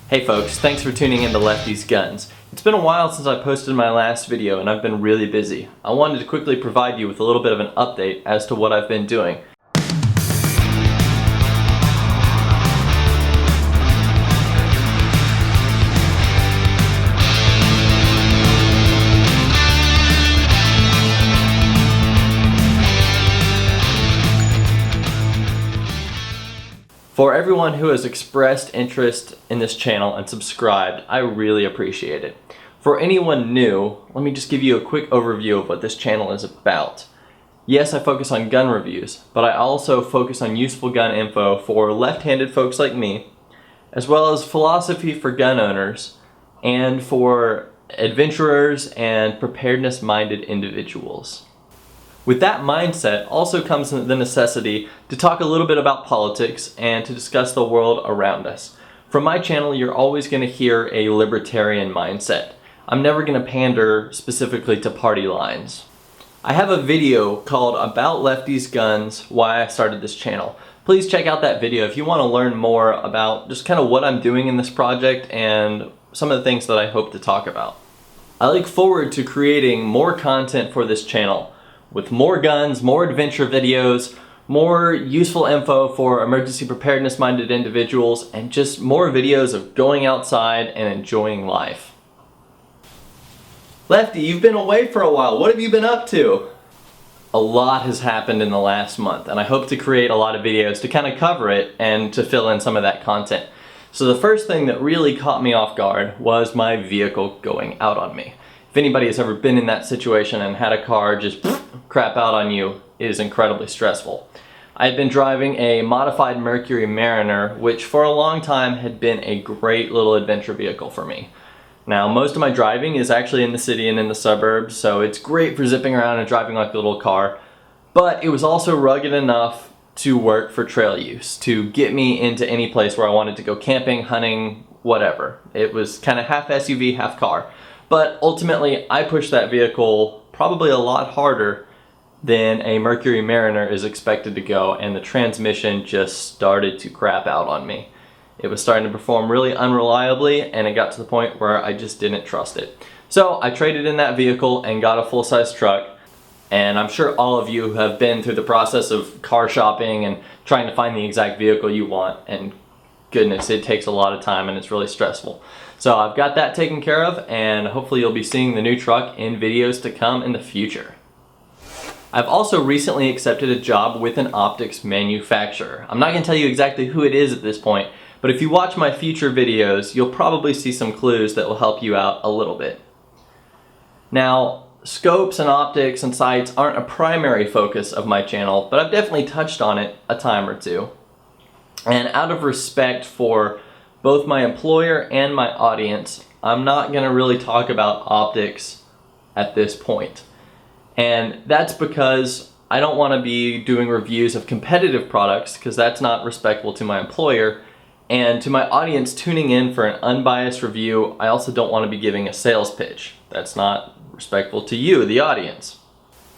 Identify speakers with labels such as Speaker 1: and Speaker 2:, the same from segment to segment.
Speaker 1: Hey folks, thanks for tuning in to Lefty's Guns. It's been a while since I posted my last video and I've been really busy. I wanted to quickly provide you with a little bit of an update as to what I've been doing. For everyone who has expressed interest in this channel and subscribed, I really appreciate it. For anyone new, let me just give you a quick overview of what this channel is about. Yes, I focus on gun reviews, but I also focus on useful gun info for left-handed folks like me, as well as philosophy for gun owners, and for adventurers and preparedness-minded individuals. With that mindset also comes the necessity to talk a little bit about politics and to discuss the world around us. From my channel, you're always going to hear a libertarian mindset. I'm never going to pander specifically to party lines. I have a video called About Lefty's Guns, Why I Started This Channel. Please check out that video if you want to learn more about just kind of what I'm doing in this project and some of the things that I hope to talk about. I look forward to creating more content for this channel, with more guns, more adventure videos, more useful info for emergency preparedness minded individuals, and just more videos of going outside and enjoying life. Lefty, you've been away for a while. What have you been up to? A lot has happened in the last month, and I hope to create a lot of videos to kind of cover it and to fill in some of that content. So the first thing that really caught me off guard was my vehicle going out on me. If anybody has ever been in that situation and had a car just crap out on you, it is incredibly stressful. I had been driving a modified Mercury Mariner, which for a long time had been a great little adventure vehicle for me. Now, most of my driving is actually in the city and in the suburbs, so it's great for zipping around and driving like a little car, but it was also rugged enough to work for trail use, to get me into any place where I wanted to go camping, hunting, whatever. It was kind of half SUV, half car. But ultimately, I pushed that vehicle probably a lot harder than a Mercury Mariner is expected to go, and the transmission just started to crap out on me. It was starting to perform really unreliably, and it got to the point where I just didn't trust it. So I traded in that vehicle and got a full-size truck, and I'm sure all of you have been through the process of car shopping and trying to find the exact vehicle you want, and goodness, it takes a lot of time and it's really stressful. So I've got that taken care of, and hopefully you'll be seeing the new truck in videos to come in the future. I've also recently accepted a job with an optics manufacturer. I'm not going to tell you exactly who it is at this point, but if you watch my future videos, you'll probably see some clues that will help you out a little bit. Now, scopes and optics and sights aren't a primary focus of my channel, but I've definitely touched on it a time or two. And out of respect for both my employer and my audience, I'm not going to really talk about optics at this point. And that's because I don't want to be doing reviews of competitive products, because that's not respectful to my employer. And to my audience tuning in for an unbiased review, I also don't want to be giving a sales pitch. That's not respectful to you, the audience.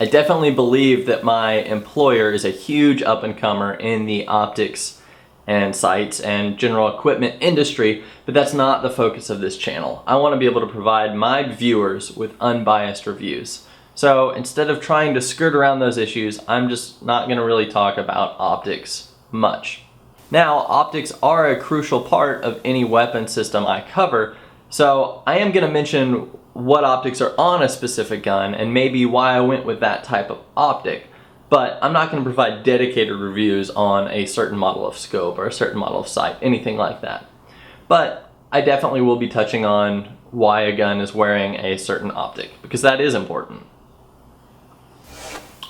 Speaker 1: I definitely believe that my employer is a huge up-and-comer in the optics and sights and general equipment industry, but that's not the focus of this channel. I want to be able to provide my viewers with unbiased reviews. So instead of trying to skirt around those issues, I'm just not going to really talk about optics much. Now, optics are a crucial part of any weapon system I cover, so I am going to mention what optics are on a specific gun and maybe why I went with that type of optic. But I'm not going to provide dedicated reviews on a certain model of scope or a certain model of sight, anything like that. But I definitely will be touching on why a gun is wearing a certain optic, because that is important.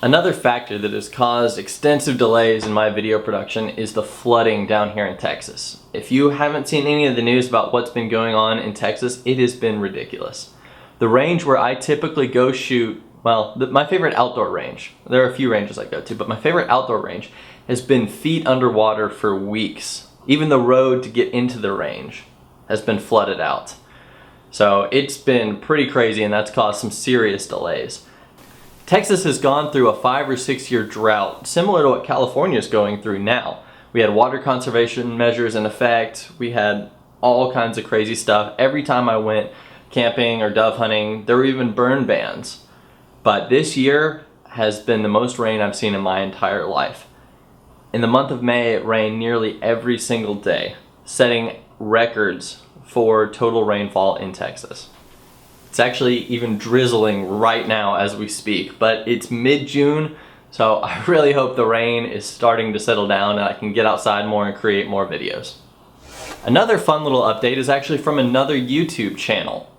Speaker 1: Another factor that has caused extensive delays in my video production is the flooding down here in Texas. If you haven't seen any of the news about what's been going on in Texas, it has been ridiculous. The range where I typically go shoot, well, my favorite outdoor range, there are a few ranges I go to, but my favorite outdoor range has been feet underwater for weeks. Even the road to get into the range has been flooded out. So it's been pretty crazy, and that's caused some serious delays. Texas has gone through a 5 or 6 year drought, similar to what California is going through now. We had water conservation measures in effect, we had all kinds of crazy stuff. Every time I went camping or dove hunting, there were even burn bans. But this year has been the most rain I've seen in my entire life. In the month of May, it rained nearly every single day, setting records for total rainfall in Texas. It's actually even drizzling right now as we speak, but it's mid-June, so I really hope the rain is starting to settle down and I can get outside more and create more videos. Another fun little update is actually from another YouTube channel.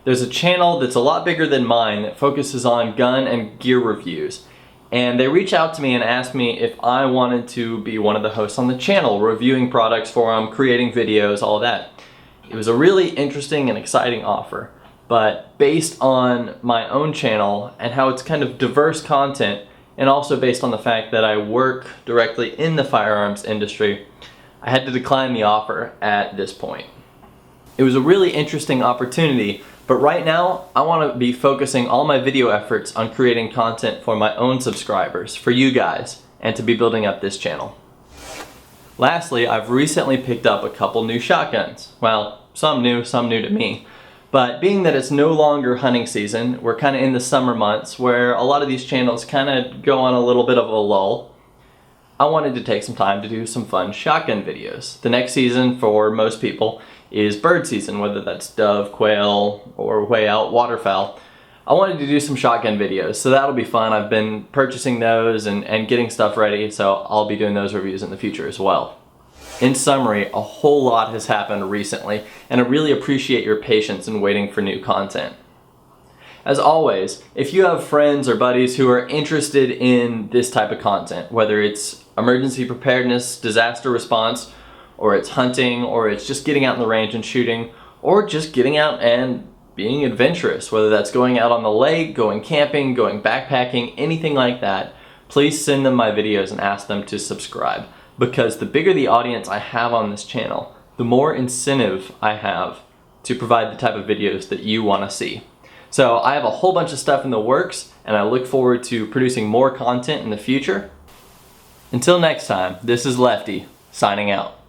Speaker 1: There's a channel that's a lot bigger than mine that focuses on gun and gear reviews. And they reached out to me and asked me if I wanted to be one of the hosts on the channel, reviewing products for them, creating videos, all that. It was a really interesting and exciting offer. But based on my own channel and how it's kind of diverse content, and also based on the fact that I work directly in the firearms industry, I had to decline the offer at this point. It was a really interesting opportunity, but right now I want to be focusing all my video efforts on creating content for my own subscribers, for you guys, and to be building up this channel. Lastly, I've recently picked up a couple new shotguns. Well, some new to me. But being that it's no longer hunting season, we're kind of in the summer months where a lot of these channels kind of go on a little bit of a lull. I wanted to take some time to do some fun shotgun videos. The next season for most people is bird season, whether that's dove, quail, or way out waterfowl. I wanted to do some shotgun videos, so that'll be fun. I've been purchasing those and getting stuff ready, so I'll be doing those reviews in the future as well. In summary, a whole lot has happened recently, and I really appreciate your patience in waiting for new content. As always, if you have friends or buddies who are interested in this type of content, whether it's emergency preparedness, disaster response, or it's hunting, or it's just getting out in the range and shooting, or just getting out and being adventurous, whether that's going out on the lake, going camping, going backpacking, anything like that, please send them my videos and ask them to subscribe. Because the bigger the audience I have on this channel, the more incentive I have to provide the type of videos that you want to see. So I have a whole bunch of stuff in the works, and I look forward to producing more content in the future. Until next time, this is Lefty, signing out.